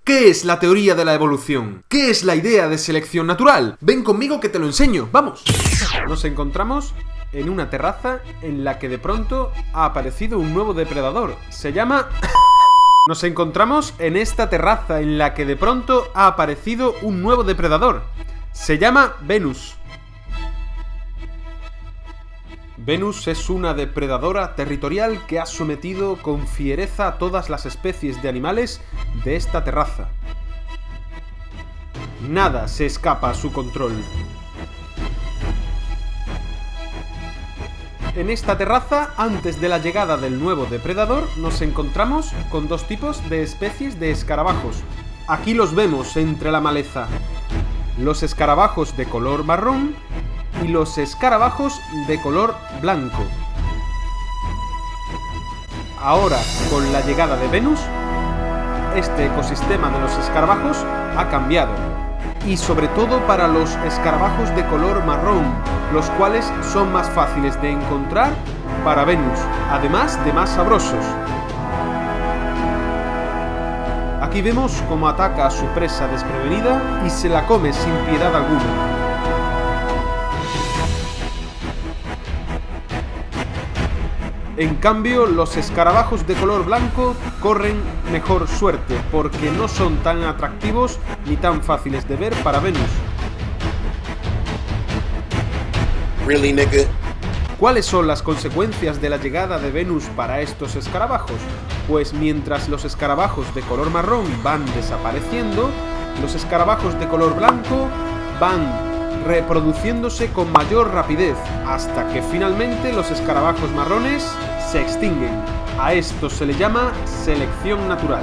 ¿Qué es la teoría de la evolución? ¿Qué es la idea de selección natural? Ven conmigo que te lo enseño, ¡vamos! Nos encontramos en una terraza en la que de pronto ha aparecido un nuevo depredador. Se llama... Nos encontramos en esta terraza en la que de pronto ha aparecido un nuevo depredador. Se llama Venus. Venus es una depredadora territorial que ha sometido con fiereza a todas las especies de animales de esta terraza. Nada se escapa a su control. En esta terraza, antes de la llegada del nuevo depredador, nos encontramos con dos tipos de especies de escarabajos. Aquí los vemos entre la maleza. Los escarabajos de color marrón y los escarabajos de color blanco. Ahora, con la llegada de Venus, este ecosistema de los escarabajos ha cambiado. Y sobre todo para los escarabajos de color marrón, los cuales son más fáciles de encontrar para Venus, además de más sabrosos. Aquí vemos cómo ataca a su presa desprevenida y se la come sin piedad alguna. En cambio, los escarabajos de color blanco corren mejor suerte, porque no son tan atractivos ni tan fáciles de ver para Venus. Really, nigga? ¿Cuáles son las consecuencias de la llegada de Venus para estos escarabajos? Pues mientras los escarabajos de color marrón van desapareciendo, los escarabajos de color blanco van reproduciéndose con mayor rapidez, hasta que finalmente los escarabajos marrones se extinguen. A esto se le llama selección natural.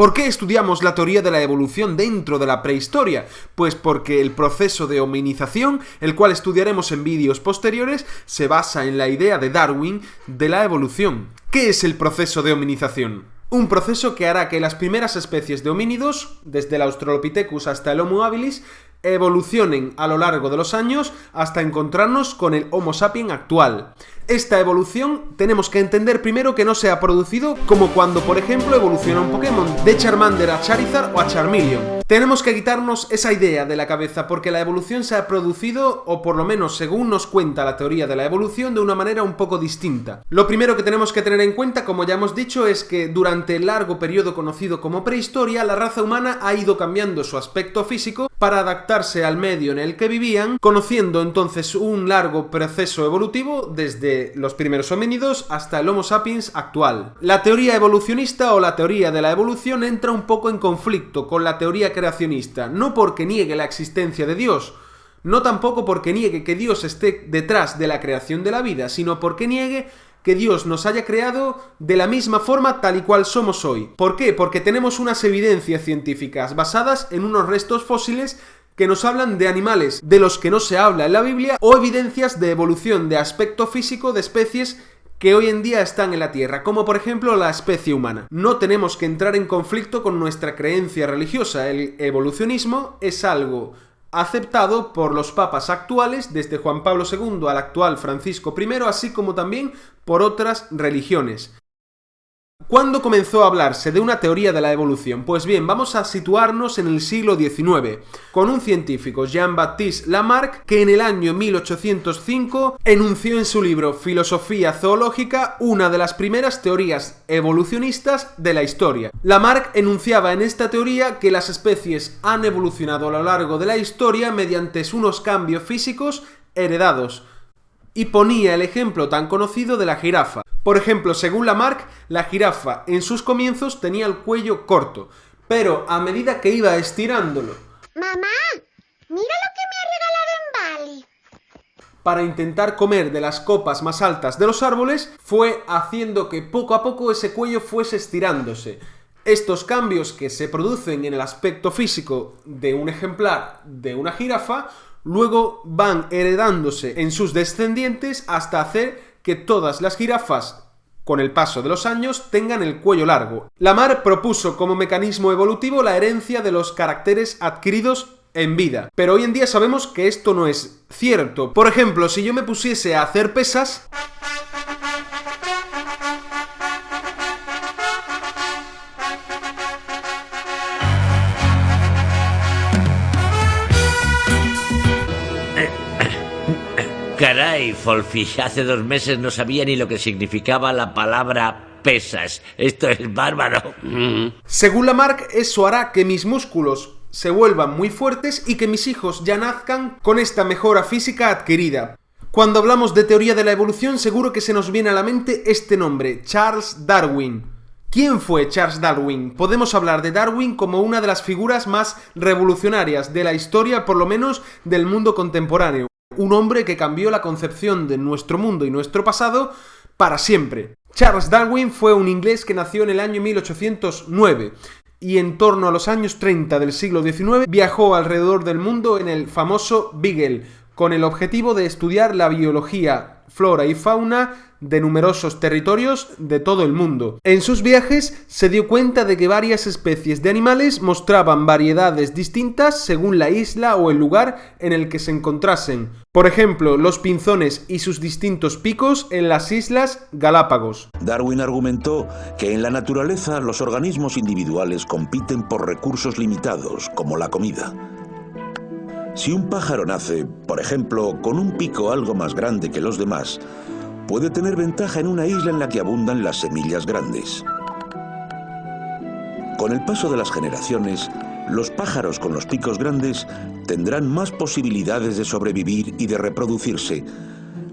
¿Por qué estudiamos la teoría de la evolución dentro de la prehistoria? Pues porque el proceso de hominización, el cual estudiaremos en vídeos posteriores, se basa en la idea de Darwin de la evolución. ¿Qué es el proceso de hominización? Un proceso que hará que las primeras especies de homínidos, desde el Australopithecus hasta el Homo habilis, evolucionen a lo largo de los años hasta encontrarnos con el Homo sapiens actual. Esta evolución tenemos que entender primero que no se ha producido como cuando, por ejemplo, evoluciona un Pokémon de Charmander a Charizard o a Charmeleon. Tenemos que quitarnos esa idea de la cabeza porque la evolución se ha producido, o por lo menos según nos cuenta la teoría de la evolución, de una manera un poco distinta. Lo primero que tenemos que tener en cuenta, como ya hemos dicho, es que durante el largo periodo conocido como prehistoria, la raza humana ha ido cambiando su aspecto físico para adaptarse al medio en el que vivían, conociendo entonces un largo proceso evolutivo desde los primeros homínidos hasta el Homo sapiens actual. La teoría evolucionista o la teoría de la evolución entra un poco en conflicto con la teoría creacionista, no porque niegue la existencia de Dios, no tampoco porque niegue que Dios esté detrás de la creación de la vida, sino porque niegue que Dios nos haya creado de la misma forma tal y cual somos hoy. ¿Por qué? Porque tenemos unas evidencias científicas basadas en unos restos fósiles que nos hablan de animales de los que no se habla en la Biblia, o evidencias de evolución de aspecto físico de especies que hoy en día están en la Tierra, como por ejemplo la especie humana. No tenemos que entrar en conflicto con nuestra creencia religiosa. El evolucionismo es algo aceptado por los papas actuales, desde Juan Pablo II al actual Francisco I, así como también por otras religiones. ¿Cuándo comenzó a hablarse de una teoría de la evolución? Pues bien, vamos a situarnos en el siglo XIX, con un científico, Jean-Baptiste Lamarck, que en el año 1805 enunció en su libro Filosofía Zoológica una de las primeras teorías evolucionistas de la historia. Lamarck enunciaba en esta teoría que las especies han evolucionado a lo largo de la historia mediante unos cambios físicos heredados, y ponía el ejemplo tan conocido de la jirafa. Por ejemplo, según Lamarck, la jirafa en sus comienzos tenía el cuello corto, pero a medida que iba estirándolo, Mamá, mira lo que me ha regalado en Bali. Para intentar comer de las copas más altas de los árboles, fue haciendo que poco a poco ese cuello fuese estirándose. Estos cambios que se producen en el aspecto físico de un ejemplar de una jirafa, luego van heredándose en sus descendientes hasta hacer que todas las jirafas, con el paso de los años, tengan el cuello largo. Lamarck propuso como mecanismo evolutivo la herencia de los caracteres adquiridos en vida. Pero hoy en día sabemos que esto no es cierto. Por ejemplo, si yo me pusiese a hacer pesas, Caray, Folfish, hace 2 meses no sabía ni lo que significaba la palabra pesas. Esto es bárbaro. Según Lamarck, eso hará que mis músculos se vuelvan muy fuertes y que mis hijos ya nazcan con esta mejora física adquirida. Cuando hablamos de teoría de la evolución, seguro que se nos viene a la mente este nombre, Charles Darwin. ¿Quién fue Charles Darwin? Podemos hablar de Darwin como una de las figuras más revolucionarias de la historia, por lo menos del mundo contemporáneo. Un hombre que cambió la concepción de nuestro mundo y nuestro pasado para siempre. Charles Darwin fue un inglés que nació en el año 1809 y en torno a los años 30 del siglo XIX viajó alrededor del mundo en el famoso Beagle, con el objetivo de estudiar la biología, flora y fauna de numerosos territorios de todo el mundo. En sus viajes se dio cuenta de que varias especies de animales mostraban variedades distintas según la isla o el lugar en el que se encontrasen. Por ejemplo, los pinzones y sus distintos picos en las Islas Galápagos. Darwin argumentó que en la naturaleza los organismos individuales compiten por recursos limitados, como la comida. Si un pájaro nace, por ejemplo, con un pico algo más grande que los demás, puede tener ventaja en una isla en la que abundan las semillas grandes. Con el paso de las generaciones, los pájaros con los picos grandes tendrán más posibilidades de sobrevivir y de reproducirse,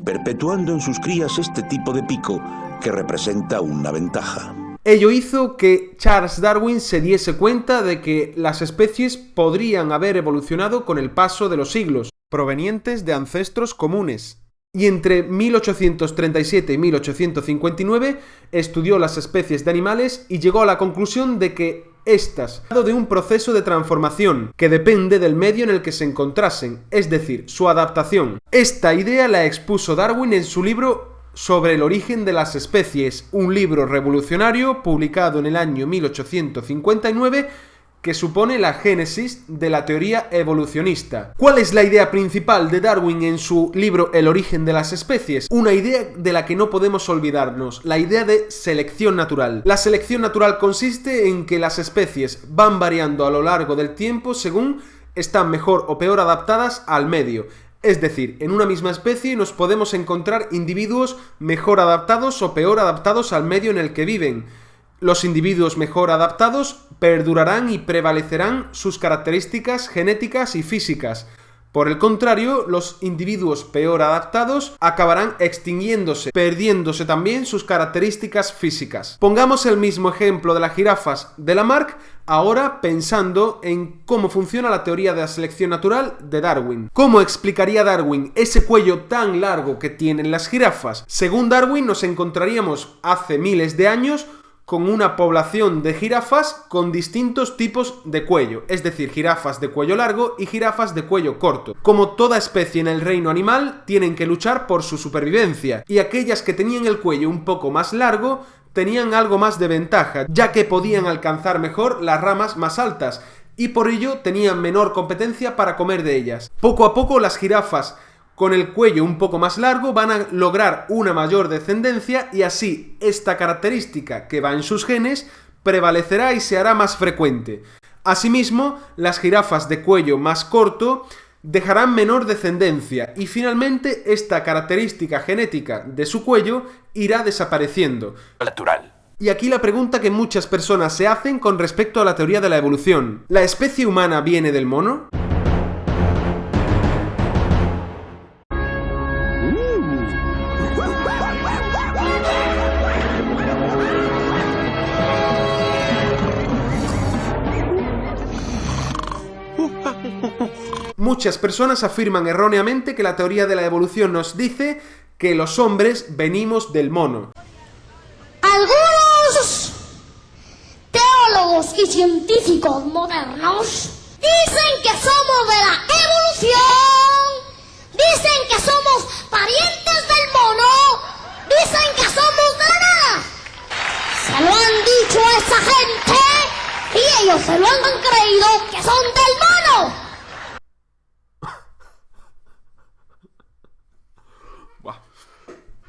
perpetuando en sus crías este tipo de pico que representa una ventaja. Ello hizo que Charles Darwin se diese cuenta de que las especies podrían haber evolucionado con el paso de los siglos, provenientes de ancestros comunes. Y entre 1837 y 1859 estudió las especies de animales y llegó a la conclusión de que éstas, de un proceso de transformación que depende del medio en el que se encontrasen, es decir, su adaptación. Esta idea la expuso Darwin en su libro Sobre el origen de las especies, un libro revolucionario publicado en el año 1859 que supone la génesis de la teoría evolucionista. ¿Cuál es la idea principal de Darwin en su libro El origen de las especies? Una idea de la que no podemos olvidarnos, la idea de selección natural. La selección natural consiste en que las especies van variando a lo largo del tiempo según están mejor o peor adaptadas al medio. Es decir, en una misma especie nos podemos encontrar individuos mejor adaptados o peor adaptados al medio en el que viven. Los individuos mejor adaptados perdurarán y prevalecerán sus características genéticas y físicas. Por el contrario, los individuos peor adaptados acabarán extinguiéndose, perdiéndose también sus características físicas. Pongamos el mismo ejemplo de las jirafas de Lamarck, ahora pensando en cómo funciona la teoría de la selección natural de Darwin. ¿Cómo explicaría Darwin ese cuello tan largo que tienen las jirafas? Según Darwin, nos encontraríamos hace miles de años con una población de jirafas con distintos tipos de cuello, es decir, jirafas de cuello largo y jirafas de cuello corto. Como toda especie en el reino animal, tienen que luchar por su supervivencia, y aquellas que tenían el cuello un poco más largo tenían algo más de ventaja, ya que podían alcanzar mejor las ramas más altas, y por ello tenían menor competencia para comer de ellas. Poco a poco las jirafas con el cuello un poco más largo van a lograr una mayor descendencia y así esta característica que va en sus genes prevalecerá y se hará más frecuente. Asimismo, las jirafas de cuello más corto dejarán menor descendencia y finalmente esta característica genética de su cuello irá desapareciendo. Natural. Y aquí la pregunta que muchas personas se hacen con respecto a la teoría de la evolución. ¿La especie humana viene del mono? Muchas personas afirman erróneamente que la teoría de la evolución nos dice que los hombres venimos del mono. Algunos teólogos y científicos modernos dicen que somos de la evolución, dicen que somos parientes del mono, dicen que somos de la nada. Se lo han dicho a esa gente y ellos se lo han creído que son del mono.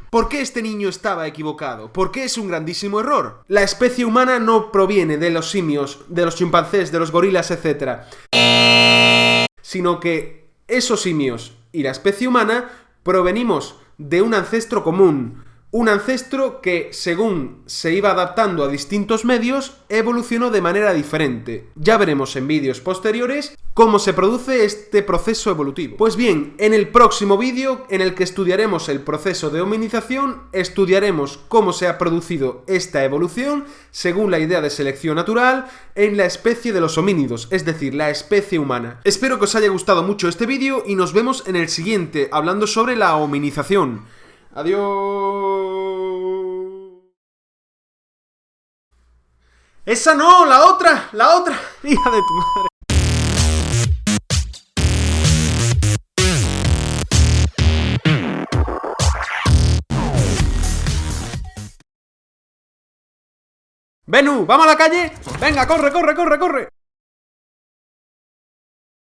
¿Por qué este niño estaba equivocado? ¿Por qué es un grandísimo error? La especie humana no proviene de los simios, de los chimpancés, de los gorilas, etc. Sino que esos simios y la especie humana provenimos de un ancestro común. Un ancestro que, según se iba adaptando a distintos medios, evolucionó de manera diferente. Ya veremos en vídeos posteriores cómo se produce este proceso evolutivo. Pues bien, en el próximo vídeo, en el que estudiaremos el proceso de hominización, estudiaremos cómo se ha producido esta evolución, según la idea de selección natural, en la especie de los homínidos, es decir, la especie humana. Espero que os haya gustado mucho este vídeo y nos vemos en el siguiente, hablando sobre la hominización. Adiós. ¡Esa no! ¡La otra! ¡La otra! ¡Hija de tu madre! Bennu, ¿vamos a la calle? Venga, corre, corre, corre, corre.